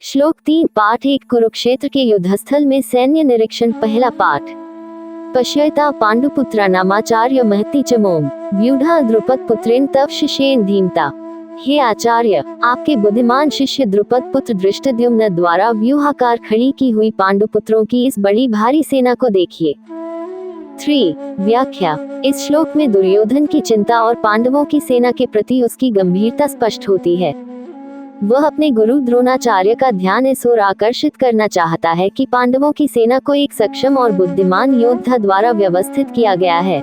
श्लोक 3 पाठ 1 कुरुक्षेत्र के युद्धस्थल में सैन्य निरीक्षण। पहला पाठ। पश्यता पांडुपुत्रा नामाचार्य महति च मोम व्यूढ़ा द्रुपद पुत्रेण तव शिष्येन धीमता। हे आचार्य, आपके बुद्धिमान शिष्य द्रुपद पुत्र धृष्टद्युम्न द्वारा व्यूहाकार खड़ी की हुई पांडुपुत्रों की इस बड़ी भारी सेना को देखिए। 3 व्याख्या। इस श्लोक में दुर्योधन की चिंता और पांडवों की सेना के प्रति उसकी गंभीरता स्पष्ट होती है। वह अपने गुरु द्रोणाचार्य का ध्यान इस ओर आकर्षित करना चाहता है कि पांडवों की सेना को एक सक्षम और बुद्धिमान योद्धा द्वारा व्यवस्थित किया गया है।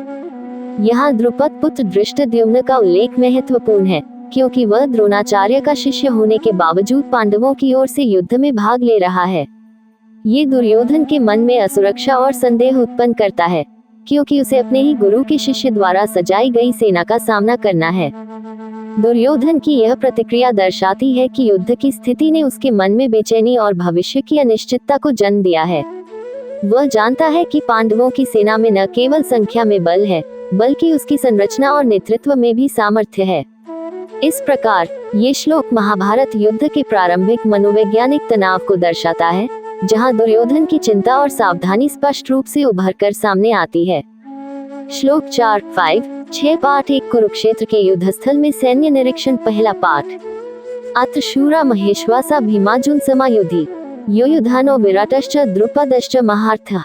यहाँ द्रुपद पुत्र धृष्टद्युम्न का उल्लेख महत्वपूर्ण है, क्योंकि वह द्रोणाचार्य का शिष्य होने के बावजूद पांडवों की ओर से युद्ध में भाग ले रहा है। ये दुर्योधन के मन में असुरक्षा और संदेह उत्पन्न करता है, क्योंकि उसे अपने ही गुरु के शिष्य द्वारा सजाई गई सेना का सामना करना है। दुर्योधन की यह प्रतिक्रिया दर्शाती है कि युद्ध की स्थिति ने उसके मन में बेचैनी और भविष्य की अनिश्चितता को जन्म दिया है। वह जानता है कि पांडवों की सेना में न केवल संख्या में बल है, बल्कि उसकी संरचना और नेतृत्व में भी सामर्थ्य है। इस प्रकार ये श्लोक महाभारत युद्ध के प्रारंभिक मनोवैज्ञानिक तनाव को दर्शाता है, जहां दुर्योधन की चिंता और सावधानी स्पष्ट रूप से उभरकर सामने आती है। श्लोक 4, 5, 6 पाठ 1 कुरुक्षेत्र के युद्धस्थल में सैन्य निरीक्षण। पहला पाठ। अत्र शूरा महेश्वासा भीमार्जुन समायुधि योयुधानो विराटश्च द्रुपदश्च महार्थः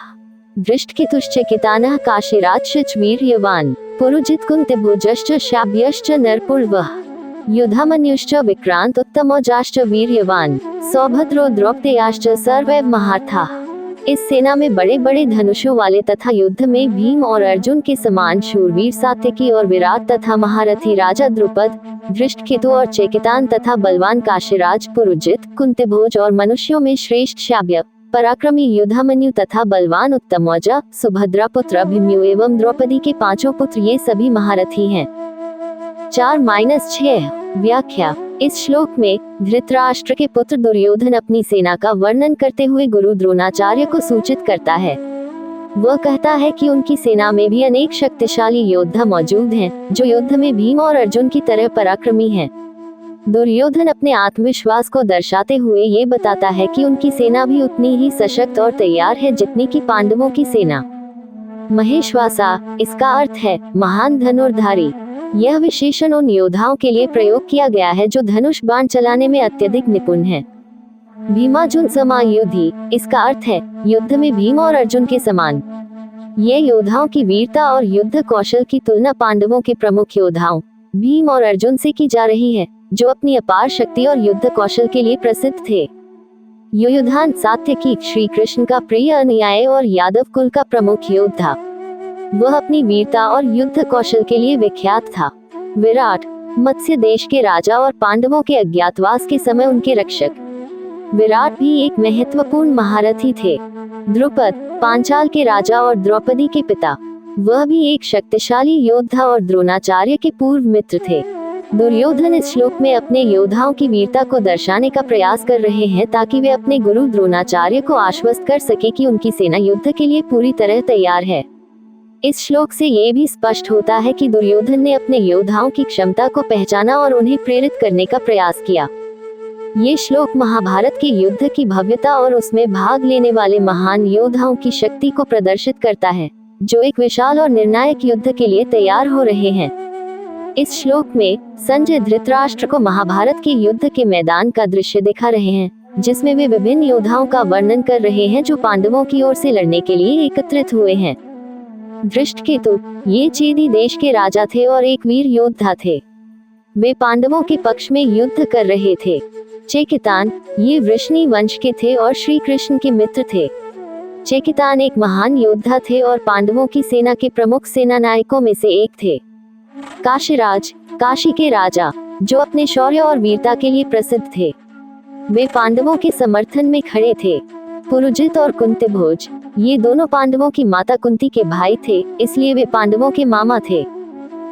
दृष्टकेतुश्चेकितानः काशीराजश्च वीर्यवान् पुरुजित कुन्तिभुजश्च शाब्यश्च नरपुर्वः युधामन्युश्च विक्रांत उत्तमौजाश्च वीर्यवान् सौभद्रो द्रौपदेयाश्च सर्वैव महार्थाः। इस सेना में बड़े बड़े धनुषों वाले तथा युद्ध में भीम और अर्जुन के समान शूरवीर सात्यकी और विराट तथा महारथी राजा द्रुपद, धृष्टकेतु और चेकितान तथा बलवान काशीराज पुरुजित, कुंतीभोज और मनुष्यों में श्रेष्ठ शाब्य, पराक्रमी युधामन्यु तथा बलवान उत्तमौजा, सुभद्रा पुत्र अभिमन्यु एवं द्रौपदी के 5 पुत्र ये सभी महारथी हैं। 4-6 व्याख्या। इस श्लोक में धृतराष्ट्र के पुत्र दुर्योधन अपनी सेना का वर्णन करते हुए गुरु द्रोणाचार्य को सूचित करता है। वह कहता है कि उनकी सेना में भी अनेक शक्तिशाली योद्धा मौजूद हैं, जो युद्ध में भीम और अर्जुन की तरह पराक्रमी हैं। दुर्योधन अपने आत्मविश्वास को दर्शाते हुए ये बताता है कि उनकी सेना भी उतनी ही सशक्त और तैयार है जितनी कि पांडवों की सेना। महेश्वासा, इसका अर्थ है महान धनुर्धारी। यह विशेषण उन योद्धाओं के लिए प्रयोग किया गया है जो धनुष बाण चलाने में अत्यधिक निपुण हैं। भीमार्जुन समायुधि, इसका अर्थ है युद्ध में भीम और अर्जुन के समान। ये योद्धाओं की वीरता और युद्ध कौशल की तुलना पांडवों के प्रमुख योद्धाओं भीम और अर्जुन से की जा रही है, जो अपनी अपार शक्ति और युद्ध कौशल के लिए प्रसिद्ध थे। युयुधान सात्यकी, श्री कृष्ण का प्रिय अनुयायी और यादव कुल का प्रमुख योद्धा, वह अपनी वीरता और युद्ध कौशल के लिए विख्यात था। विराट, मत्स्य देश के राजा और पांडवों के अज्ञातवास के समय उनके रक्षक। विराट भी एक महत्वपूर्ण महारथी थे। द्रुपद, पांचाल के राजा और द्रौपदी के पिता, वह भी एक शक्तिशाली योद्धा और द्रोणाचार्य के पूर्व मित्र थे। दुर्योधन इस श्लोक में अपने योद्धाओं की वीरता को दर्शाने का प्रयास कर रहे हैं, ताकि वे अपने गुरु द्रोणाचार्य को आश्वस्त कर सके कि उनकी सेना युद्ध के लिए पूरी तरह तैयार है। इस श्लोक से ये भी स्पष्ट होता है कि दुर्योधन ने अपने योद्धाओं की क्षमता को पहचाना और उन्हें प्रेरित करने का प्रयास किया। ये श्लोक महाभारत के युद्ध की भव्यता और उसमें भाग लेने वाले महान योद्धाओं की शक्ति को प्रदर्शित करता है, जो एक विशाल और निर्णायक युद्ध के लिए तैयार हो रहे हैं। इस श्लोक में संजय धृतराष्ट्र को महाभारत के युद्ध के मैदान का दृश्य दिखा रहे हैं, जिसमें वे विभिन्न योद्धाओं का वर्णन कर रहे हैं जो पांडवों की ओर से लड़ने के लिए एकत्रित हुए हैं। धृष्टकेतु, ये चेदी देश के राजा थे और एक वीर योद्धा थे। वे पांडवों के पक्ष में युद्ध कर रहे थे। चेकितान, ये वृष्णि वंश के थे और श्री कृष्ण के मित्र थे। चेकितान एक महान योद्धा थे और पांडवों की सेना के प्रमुख सेनानायकों में से एक थे। काशीराज, काशी के राजा, जो अपने शौर्य और वीरता के लिए प्रसिद्ध थे, वे पांडवों के समर्थन में खड़े थे। पुरुजित और कुंतीभोज, ये दोनों पांडवों की माता कुंती के भाई थे, इसलिए वे पांडवों के मामा थे।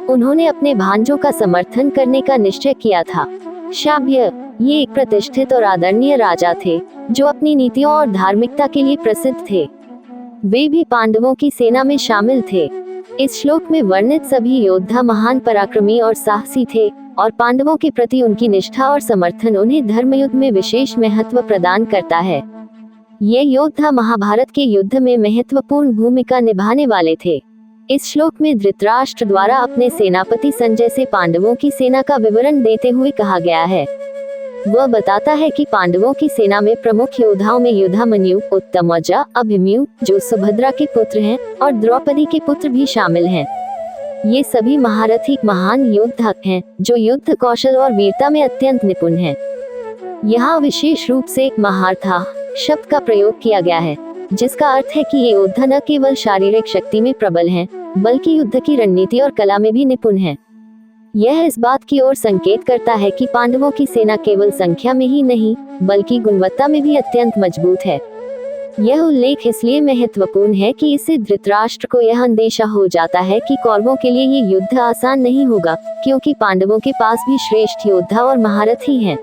उन्होंने अपने भांजों का समर्थन करने का निश्चय किया था। शाब्य, ये एक प्रतिष्ठित और आदरणीय राजा थे, जो अपनी नीतियों और धार्मिकता के लिए प्रसिद्ध थे। वे भी पांडवों की सेना में शामिल थे। इस श्लोक में वर्णित सभी योद्धा महान पराक्रमी और साहसी थे, और पांडवों के प्रति उनकी निष्ठा और समर्थन उन्हें धर्मयुद्ध में विशेष महत्व प्रदान करता है। ये योद्धा महाभारत के युद्ध में महत्वपूर्ण भूमिका निभाने वाले थे। इस श्लोक में धृतराष्ट्र द्वारा अपने सेनापति संजय से पांडवों की सेना का विवरण देते हुए कहा गया है। वह बताता है कि पांडवों की सेना में प्रमुख योद्धाओं में युधामन्यु, उत्तमौजा, अभिमन्यु जो सुभद्रा के पुत्र हैं, और द्रौपदी के पुत्र भी शामिल हैं। ये सभी महारथी महान योद्धा हैं जो युद्ध कौशल और वीरता में अत्यंत निपुण हैं। यहाँ विशेष रूप से महारथा शब्द का प्रयोग किया गया है, जिसका अर्थ है कि ये योद्धा न केवल शारीरिक शक्ति में प्रबल हैं, बल्कि युद्ध की रणनीति और कला में भी निपुण हैं। यह इस बात की ओर संकेत करता है कि पांडवों की सेना केवल संख्या में ही नहीं, बल्कि गुणवत्ता में भी अत्यंत मजबूत है। यह उल्लेख इसलिए महत्वपूर्ण है कि इससे धृतराष्ट्र को यह अंदेशा हो जाता है कि कौरवों के लिए ये युद्ध आसान नहीं होगा, क्योंकि पांडवों के पास भी श्रेष्ठ योद्धा और महारथी हैं।